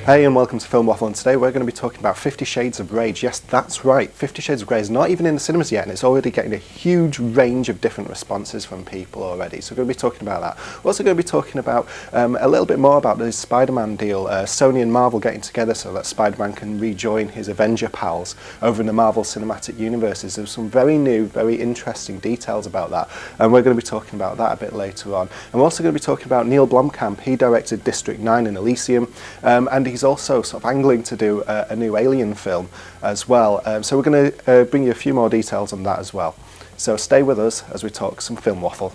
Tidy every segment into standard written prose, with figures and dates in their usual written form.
Hey and welcome to Film Waffle, and today we're going to be talking about 50 Shades of Grey. Yes, that's right, 50 Shades of Grey is not even in the cinemas yet and it's already getting a huge range of different responses from people already. So we're going to be talking about that. We're also going to be talking about a little bit more about the SpiderMan deal, Sony and Marvel getting together so that Spider-Man can rejoin his Avenger pals over in the Marvel Cinematic Universes. There's some very new, very interesting details about that, and we're going to be talking about that a bit later on. And we're also going to be talking about Neill Blomkamp. He directed District 9 and Elysium, and he's also sort of angling to do a new Alien film as well. So we're going to bring you a few more details on that as well. So stay with us as we talk some Film Waffle.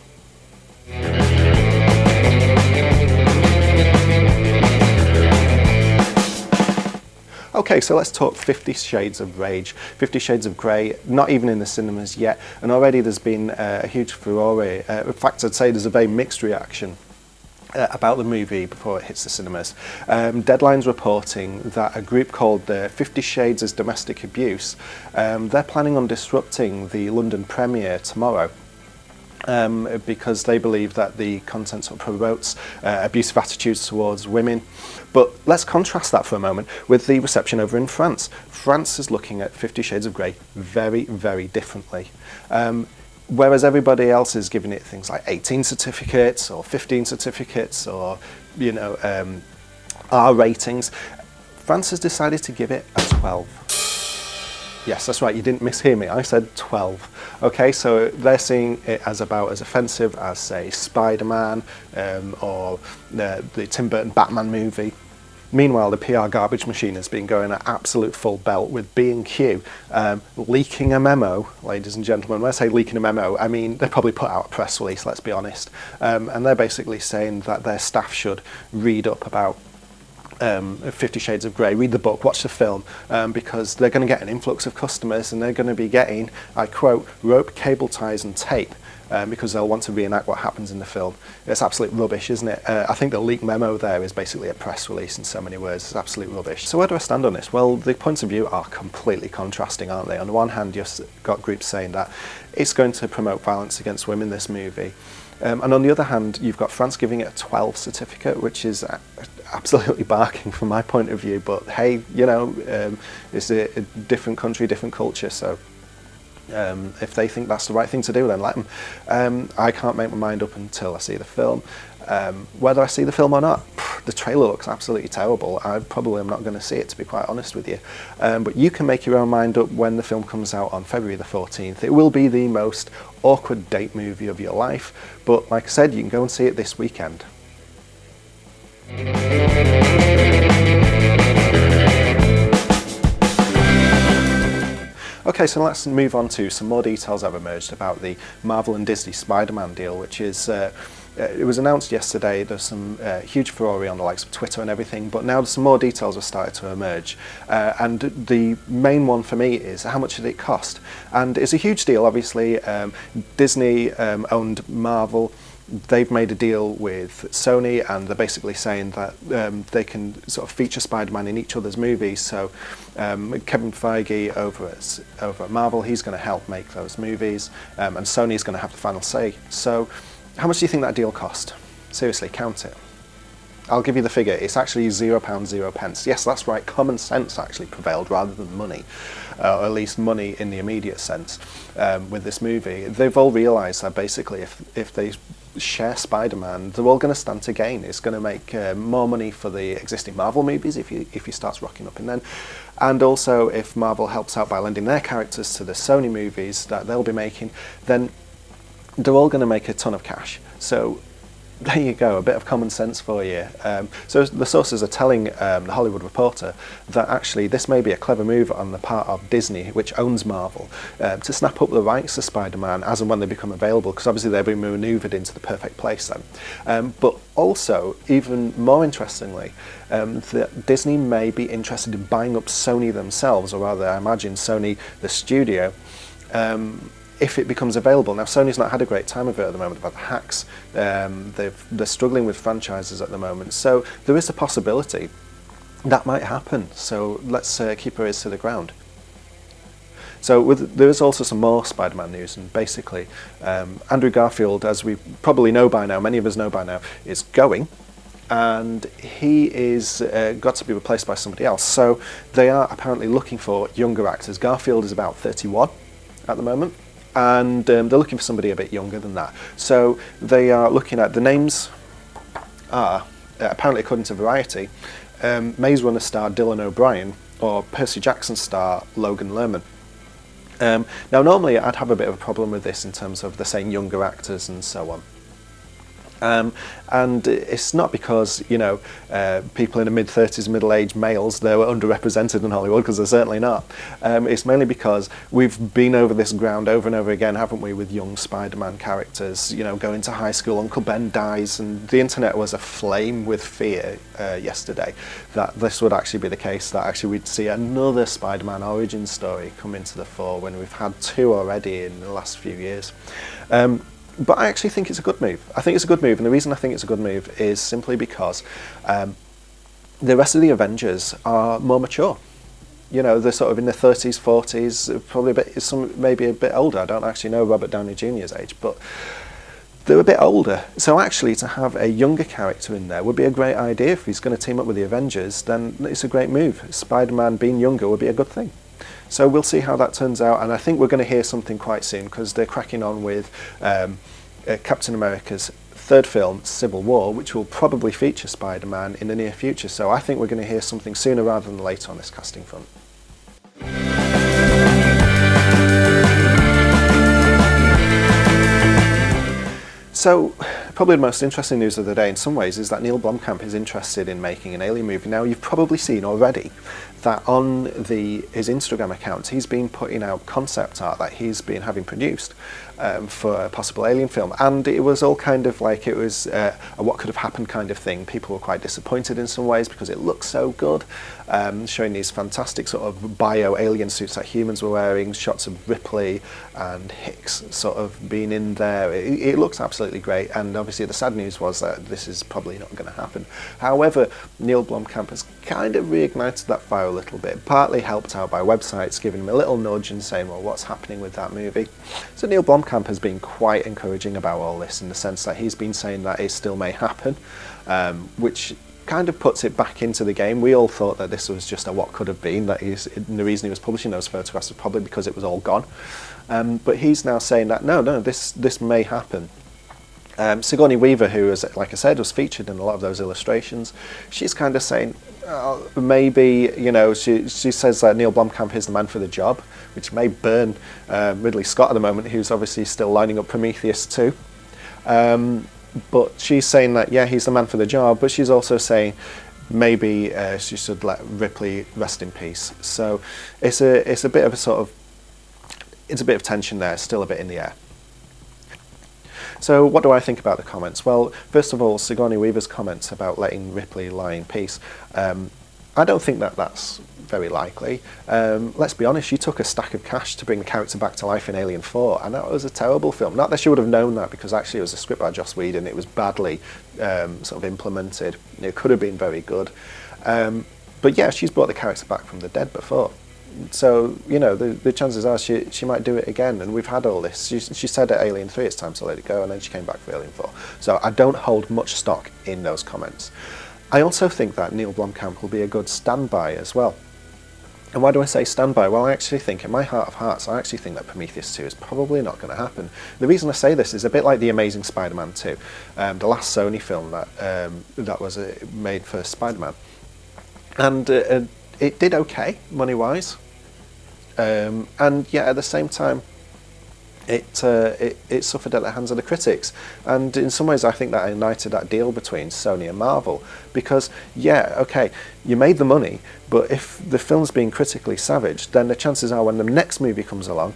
Okay, so let's talk 50 Shades of Rage. 50 Shades of Grey, not even in the cinemas yet, and already there's been a huge furore. In fact, I'd say there's a very mixed reaction about the movie before it hits the cinemas. Deadline's reporting that a group called 50 Shades of Domestic Abuse, they're planning on disrupting the London premiere tomorrow. Because they believe that the content sort of promotes abusive attitudes towards women. But let's contrast that for a moment with the reception over in France. France is looking at 50 Shades of Grey very, very differently. Whereas everybody else is giving it things like 18 certificates or 15 certificates or, you know, R ratings, France has decided to give it a 12. Yes, that's right, you didn't mishear me, I said 12. Okay, so they're seeing it as about as offensive as, say, SpiderMan or the Tim Burton Batman movie. Meanwhile, the PR garbage machine has been going at absolute full belt with B&Q leaking a memo, ladies and gentlemen. When I say leaking a memo, I mean they probably put out a press release, let's be honest. And they're basically saying that their staff should read up about 50 Shades of Grey, read the book, watch the film, because they're going to get an influx of customers and they're going to be getting, I quote, rope, cable ties and tape, because they'll want to reenact what happens in the film. It's absolute rubbish, isn't it? I think the leaked memo there is basically a press release in so many words. It's absolute rubbish. So where do I stand on this? Well, the points of view are completely contrasting, aren't they? On the one hand, you've got groups saying that it's going to promote violence against women, this movie. And on the other hand, you've got France giving it a 12 certificate, which is absolutely barking from my point of view. But hey, you know, it's a different country, different culture, so if they think that's the right thing to do, then let them. I can't make my mind up until I see the film. Whether I see the film or not, the trailer looks absolutely terrible. I probably am not going to see it, to be quite honest with you. But you can make your own mind up when the film comes out on February the 14th. It will be the most awkward date movie of your life, but like I said, you can go and see it this weekend. Okay, so let's move on to some more details that have emerged about the Marvel and Disney Spider-Man deal, which is, it was announced yesterday. There's some huge furore on the likes of Twitter and everything, but now some more details have started to emerge. And the main one for me is how much did it cost? And it's a huge deal, obviously. Disney owned Marvel. They've made a deal with Sony and they're basically saying that they can sort of feature Spider-Man in each other's movies. So Kevin Feige over at Marvel, he's going to help make those movies, and Sony's going to have the final say. So how much do you think that deal cost? Seriously, count it. I'll give you the figure. It's actually £0.0. Yes, that's right. Common sense actually prevailed rather than money, or at least money in the immediate sense with this movie. They've all realised that basically if they share Spider-Man, they're all going to stand to gain. It's going to make more money for the existing Marvel movies if he starts rocking up in them, and also if Marvel helps out by lending their characters to the Sony movies that they'll be making, then they're all going to make a ton of cash. So there you go, a bit of common sense for you. So the sources are telling The Hollywood Reporter that actually this may be a clever move on the part of Disney, which owns Marvel, to snap up the rights to Spider-Man as and when they become available, because obviously they've been manoeuvred into the perfect place then. But also, even more interestingly, that Disney may be interested in buying up Sony themselves, or rather I imagine Sony the studio, if it becomes available. Now, Sony's not had a great time of it at the moment about the hacks. They're struggling with franchises at the moment, so there is a possibility that might happen. So let's keep our ears to the ground. So there is also some more Spider-Man news, and basically Andrew Garfield, as we probably know by now, many of us know by now, is going. and he is got to be replaced by somebody else. So they are apparently looking for younger actors. Garfield is about 31 at the moment, and they're looking for somebody a bit younger than that. So they are looking at, the names are, apparently according to Variety, Maze Runner star Dylan O'Brien or Percy Jackson star Logan Lerman. Now normally I'd have a bit of a problem with this in terms of they're saying younger actors and so on. And it's not because, you know, people in the mid-30s, middle-aged males, they were underrepresented in Hollywood, because they're certainly not. It's mainly because we've been over this ground over and over again, haven't we, with young Spider-Man characters, you know, going to high school, Uncle Ben dies, and the internet was aflame with fear yesterday that this would actually be the case, that actually we'd see another Spider-Man origin story come into the fore when we've had two already in the last few years. But I actually think it's a good move. I think it's a good move, and the reason I think it's a good move is simply because the rest of the Avengers are more mature. You know, they're sort of in their 30s, 40s, probably a bit, some maybe a bit older. I don't actually know Robert Downey Jr.'s age, but they're a bit older. So actually to have a younger character in there would be a great idea. If he's going to team up with the Avengers, then it's a great move. Spider-Man being younger would be a good thing. So we'll see how that turns out, and I think we're going to hear something quite soon, because they're cracking on with Captain America's third film, Civil War, which will probably feature Spider-Man in the near future. So I think we're going to hear something sooner rather than later on this casting front. So, probably the most interesting news of the day in some ways is that Neill Blomkamp is interested in making an Alien movie. Now, you've probably seen already that on his Instagram account, he's been putting out concept art that he's been having produced for a possible Alien film. And it was all kind of like, it was a what could have happened kind of thing. People were quite disappointed in some ways because it looked so good, showing these fantastic sort of bio-alien suits that humans were wearing, shots of Ripley and Hicks sort of being in there. It looks absolutely great, and obviously the sad news was that this is probably not going to happen. However, Neill Blomkamp has kind of reignited that fire a little bit, partly helped out by websites giving him a little nudge and saying, well, what's happening with that movie? So Neill Blomkamp has been quite encouraging about all this, in the sense that he's been saying that it still may happen, which kind of puts it back into the game. We all thought that this was just a what could have been, that the reason he was publishing those photographs was probably because it was all gone. But he's now saying that no, this may happen. Sigourney Weaver, who, as like I said, was featured in a lot of those illustrations, she's kind of saying, maybe, you know, she says that Neill Blomkamp is the man for the job, which may burn Ridley Scott at the moment, who's obviously still lining up Prometheus 2. But she's saying that, yeah, he's the man for the job, but she's also saying maybe she should let Ripley rest in peace. So it's a bit of a sort of, it's a bit of tension there, still a bit in the air. So what do I think about the comments? Well, first of all, Sigourney Weaver's comments about letting Ripley lie in peace. I don't think that that's very likely. Let's be honest, she took a stack of cash to bring the character back to life in Alien 4, and that was a terrible film. Not that she would have known that, because actually it was a script by Joss Whedon. It was badly sort of implemented. It could have been very good. But yeah, she's brought the character back from the dead before. So, you know, the chances are she might do it again, and we've had all this. She said at Alien 3 it's time to let it go, and then she came back for Alien 4. So I don't hold much stock in those comments. I also think that Neill Blomkamp will be a good standby as well. And why do I say standby? Well, I actually think, in my heart of hearts, I actually think that Prometheus 2 is probably not going to happen. The reason I say this is a bit like The Amazing Spider-Man 2, the last Sony film that was made for Spider-Man. And it did okay, money-wise. And yet, at the same time, it suffered at the hands of the critics. And in some ways, I think that ignited that deal between Sony and Marvel. Because, yeah, okay, you made the money, but if the film's being critically savaged, then the chances are when the next movie comes along,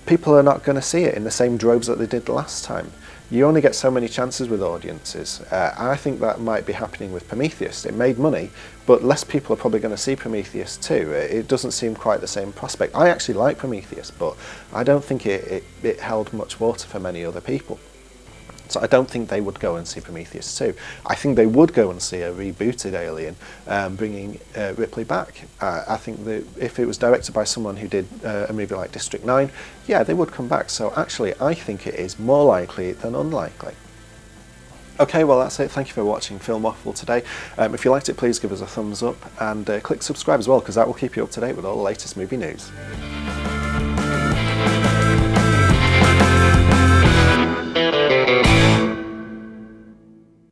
people are not going to see it in the same droves that they did the last time. You only get so many chances with audiences. I think that might be happening with Prometheus. It made money, but less people are probably going to see Prometheus 2. It doesn't seem quite the same prospect. I actually like Prometheus, but I don't think it held much water for many other people. So I don't think they would go and see Prometheus 2. I think they would go and see a rebooted Alien, bringing Ripley back. I think that if it was directed by someone who did a movie like District 9, yeah, they would come back. So actually, I think it is more likely than unlikely. Okay, well that's it. Thank you for watching Film Waffle today. If you liked it, please give us a thumbs up and click subscribe as well, because that will keep you up to date with all the latest movie news.